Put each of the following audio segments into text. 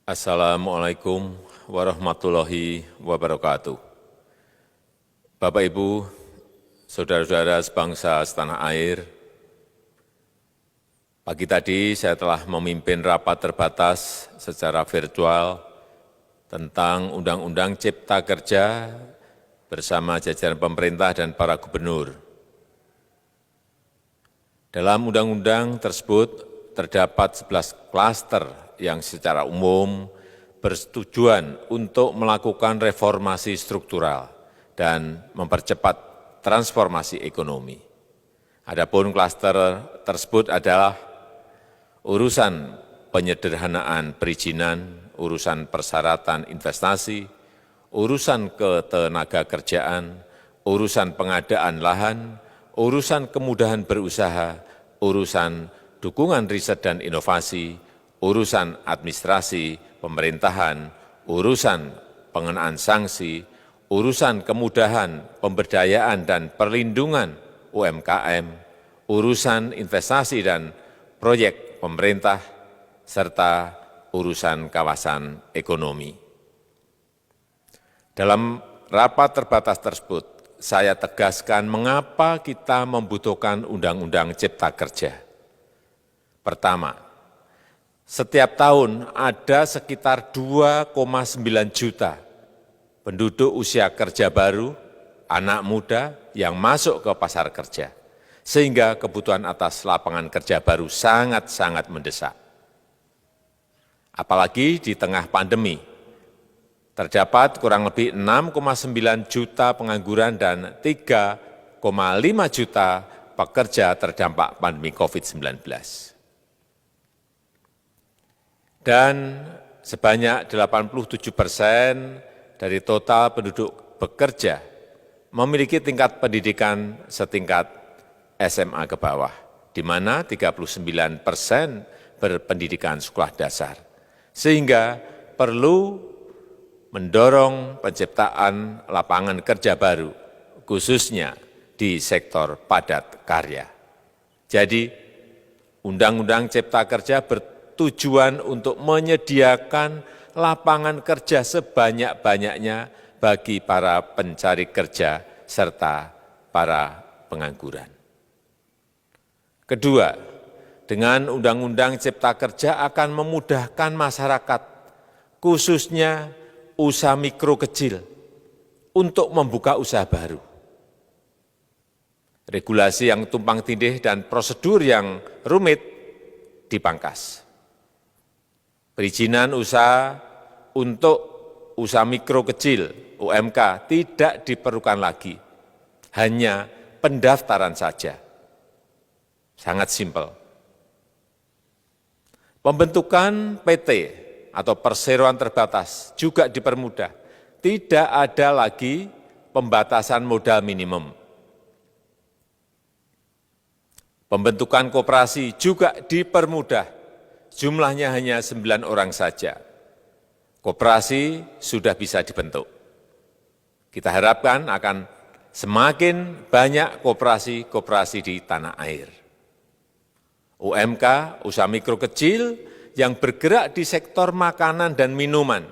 Assalamualaikum warahmatullahi wabarakatuh. Bapak, Ibu, saudara-saudara sebangsa setanah air, pagi tadi saya telah memimpin rapat terbatas secara virtual tentang Undang-Undang Cipta Kerja bersama jajaran pemerintah dan para gubernur. Dalam undang-undang tersebut terdapat 11 klaster yang secara umum bertujuan untuk melakukan reformasi struktural dan mempercepat transformasi ekonomi. Adapun klaster tersebut adalah urusan penyederhanaan perizinan, urusan persyaratan investasi, urusan ketenagakerjaan, urusan pengadaan lahan, urusan kemudahan berusaha, urusan dukungan riset dan inovasi, urusan administrasi pemerintahan, urusan pengenaan sanksi, urusan kemudahan pemberdayaan dan perlindungan UMKM, urusan investasi dan proyek pemerintah, serta urusan kawasan ekonomi. Dalam rapat terbatas tersebut, saya tegaskan mengapa kita membutuhkan Undang-Undang Cipta Kerja. Pertama, setiap tahun ada sekitar 2,9 juta penduduk usia kerja baru, anak muda yang masuk ke pasar kerja, sehingga kebutuhan atas lapangan kerja baru sangat-sangat mendesak. Apalagi di tengah pandemi, terdapat kurang lebih 6,9 juta pengangguran dan 3,5 juta pekerja terdampak pandemi COVID-19. Dan sebanyak 87% dari total penduduk bekerja memiliki tingkat pendidikan setingkat SMA ke bawah, di mana 39% berpendidikan sekolah dasar. Sehingga perlu mendorong penciptaan lapangan kerja baru, khususnya di sektor padat karya. Jadi, Undang-Undang Cipta Kerja bertujuan untuk menyediakan lapangan kerja sebanyak-banyaknya bagi para pencari kerja serta para pengangguran. Kedua, dengan Undang-Undang Cipta Kerja akan memudahkan masyarakat, khususnya usaha mikro kecil, untuk membuka usaha baru. Regulasi yang tumpang tindih dan prosedur yang rumit dipangkas. Perizinan usaha untuk usaha mikro kecil (UMK) tidak diperlukan lagi, hanya pendaftaran saja. Sangat simpel. Pembentukan PT atau perseroan terbatas juga dipermudah. Tidak ada lagi pembatasan modal minimum. Pembentukan koperasi juga dipermudah. Jumlahnya hanya 9 orang saja. Koperasi sudah bisa dibentuk. Kita harapkan akan semakin banyak koperasi-koperasi di tanah air. UMK, usaha mikro kecil yang bergerak di sektor makanan dan minuman.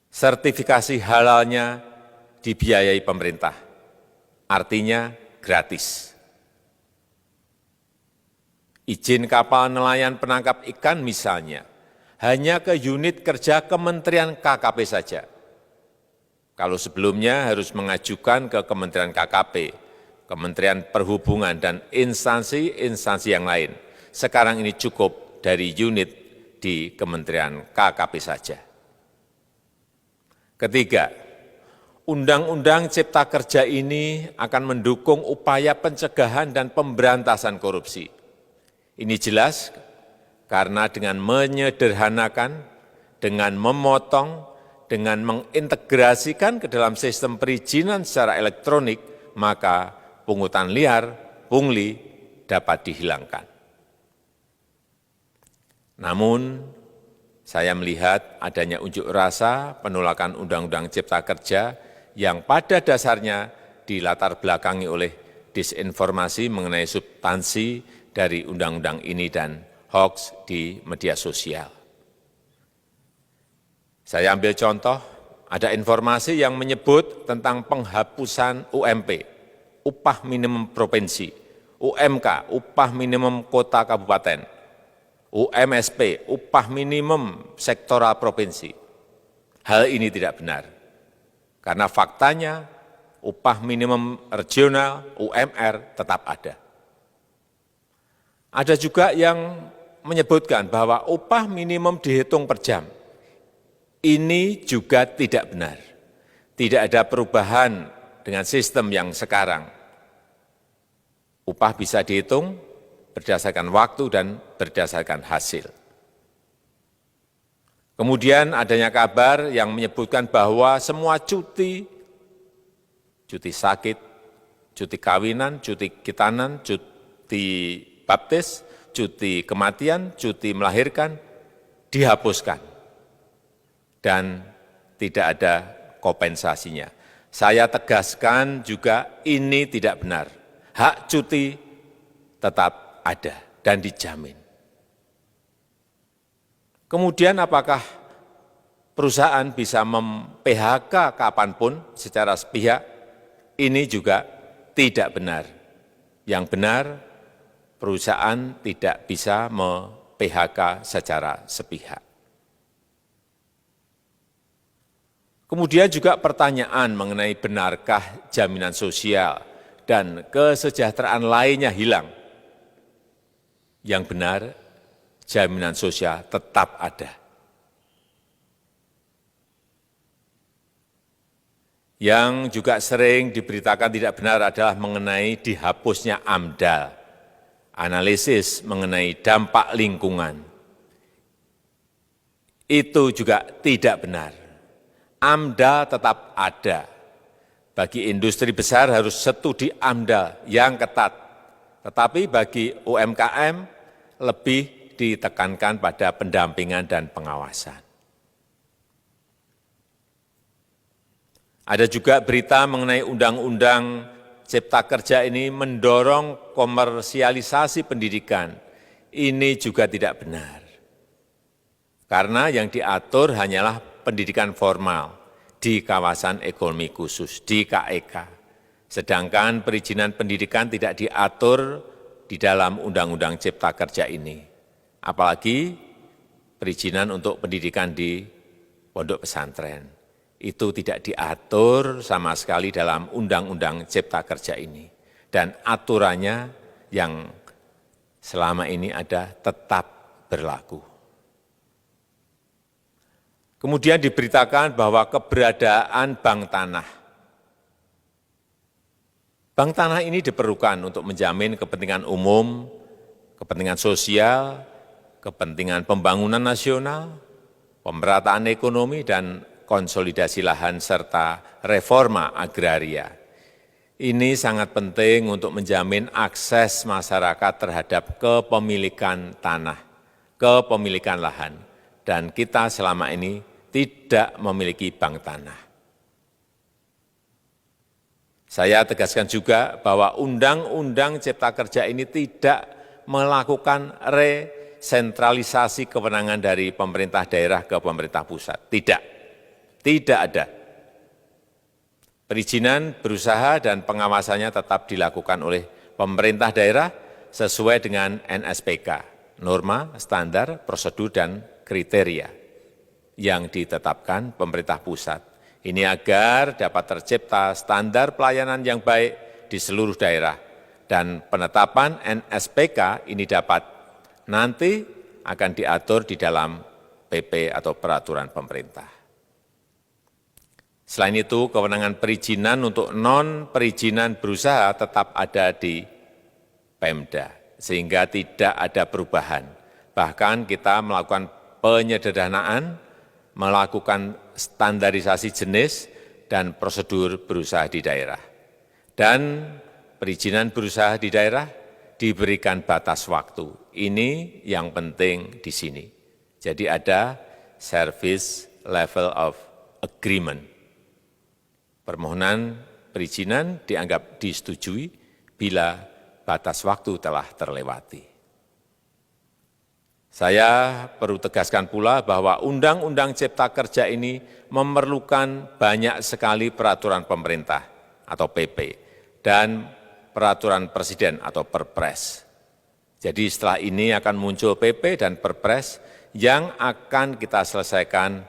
Sertifikasi halalnya dibiayai pemerintah, artinya gratis. Izin kapal nelayan penangkap ikan misalnya, hanya ke unit kerja Kementerian KKP saja. Kalau sebelumnya harus mengajukan ke Kementerian KKP, Kementerian Perhubungan, dan instansi-instansi yang lain. Sekarang ini cukup dari unit di Kementerian KKP saja. Ketiga, Undang-Undang Cipta Kerja ini akan mendukung upaya pencegahan dan pemberantasan korupsi. Ini jelas karena dengan menyederhanakan, dengan memotong, dengan mengintegrasikan ke dalam sistem perizinan secara elektronik, maka pungutan liar, pungli dapat dihilangkan. Namun, saya melihat adanya unjuk rasa penolakan Undang-Undang Cipta Kerja yang pada dasarnya dilatar belakangi oleh disinformasi mengenai substansi dari undang-undang ini dan hoax di media sosial. Saya ambil contoh, ada informasi yang menyebut tentang penghapusan UMP, upah minimum provinsi, UMK, upah minimum kota kabupaten, UMSP, upah minimum sektoral provinsi. Hal ini tidak benar, karena faktanya upah minimum regional, UMR, tetap ada. Ada juga yang menyebutkan bahwa upah minimum dihitung per jam. Ini juga tidak benar. Tidak ada perubahan dengan sistem yang sekarang. Upah bisa dihitung berdasarkan waktu dan berdasarkan hasil. Kemudian adanya kabar yang menyebutkan bahwa semua cuti sakit, cuti kawinan, cuti khitanan, cuti baptis, cuti kematian, cuti melahirkan, dihapuskan. Dan tidak ada kompensasinya. Saya tegaskan juga ini tidak benar. Hak cuti tetap ada dan dijamin. Kemudian apakah perusahaan bisa mem-PHK kapanpun secara sepihak? Ini juga tidak benar. Yang benar, perusahaan tidak bisa mem-PHK secara sepihak. Kemudian juga pertanyaan mengenai benarkah jaminan sosial dan kesejahteraan lainnya hilang. Yang benar, jaminan sosial tetap ada. Yang juga sering diberitakan tidak benar adalah mengenai dihapusnya AMDAL, analisis mengenai dampak lingkungan. Itu juga tidak benar. AMDAL tetap ada. Bagi industri besar harus studi AMDAL yang ketat. Tetapi bagi UMKM lebih ditekankan pada pendampingan dan pengawasan. Ada juga berita mengenai Undang-Undang Cipta Kerja ini mendorong komersialisasi pendidikan. Ini juga tidak benar. Karena yang diatur hanyalah pendidikan formal di kawasan ekonomi khusus, di KEK. Sedangkan perizinan pendidikan tidak diatur di dalam Undang-Undang Cipta Kerja ini. Apalagi perizinan untuk pendidikan di pondok pesantren. Itu tidak diatur sama sekali dalam Undang-Undang Cipta Kerja ini. Dan aturannya yang selama ini ada tetap berlaku. Kemudian diberitakan bahwa keberadaan bank tanah. Bank tanah ini diperlukan untuk menjamin kepentingan umum, kepentingan sosial, kepentingan pembangunan nasional, pemerataan ekonomi, dan konsolidasi lahan serta reforma agraria. Ini sangat penting untuk menjamin akses masyarakat terhadap kepemilikan tanah, kepemilikan lahan, dan kita selama ini tidak memiliki bank tanah. Saya tegaskan juga bahwa Undang-Undang Cipta Kerja ini tidak melakukan resentralisasi kewenangan dari pemerintah daerah ke pemerintah pusat. Tidak ada. Perizinan berusaha dan pengawasannya tetap dilakukan oleh pemerintah daerah sesuai dengan NSPK, norma, standar, prosedur, dan kriteria yang ditetapkan pemerintah pusat. Ini agar dapat tercipta standar pelayanan yang baik di seluruh daerah. Dan penetapan NSPK ini dapat nanti akan diatur di dalam PP atau peraturan pemerintah. Selain itu, kewenangan perizinan untuk non-perizinan berusaha tetap ada di Pemda, sehingga tidak ada perubahan. Bahkan kita melakukan penyederhanaan, melakukan standarisasi jenis dan prosedur berusaha di daerah. Dan perizinan berusaha di daerah diberikan batas waktu. Ini yang penting di sini. Jadi ada service level of agreement. Permohonan perizinan dianggap disetujui bila batas waktu telah terlewati. Saya perlu tegaskan pula bahwa Undang-Undang Cipta Kerja ini memerlukan banyak sekali peraturan pemerintah atau PP dan peraturan presiden atau Perpres. Jadi setelah ini akan muncul PP dan Perpres yang akan kita selesaikan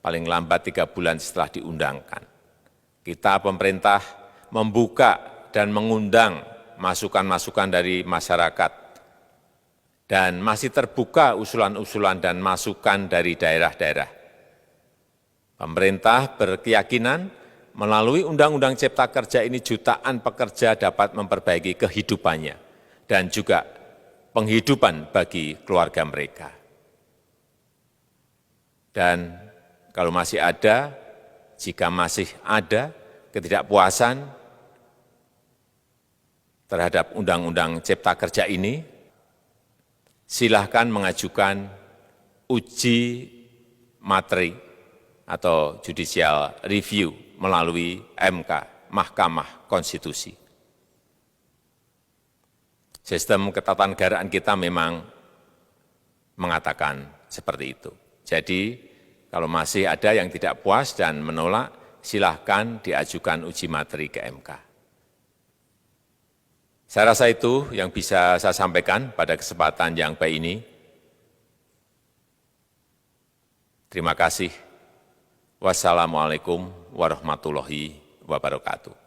paling lambat 3 bulan setelah diundangkan. Kita pemerintah membuka dan mengundang masukan-masukan dari masyarakat dan masih terbuka usulan-usulan dan masukan dari daerah-daerah. Pemerintah berkeyakinan melalui Undang-Undang Cipta Kerja ini jutaan pekerja dapat memperbaiki kehidupannya dan juga penghidupan bagi keluarga mereka. Dan kalau masih ada, jika masih ada ketidakpuasan terhadap Undang-Undang Cipta Kerja ini, silahkan mengajukan uji materi atau judicial review melalui MK, Mahkamah Konstitusi. Sistem ketatanegaraan kita memang mengatakan seperti itu. Jadi, kalau masih ada yang tidak puas dan menolak, silahkan diajukan uji materi ke MK. Saya rasa itu yang bisa saya sampaikan pada kesempatan yang baik ini. Terima kasih. Wassalamualaikum warahmatullahi wabarakatuh.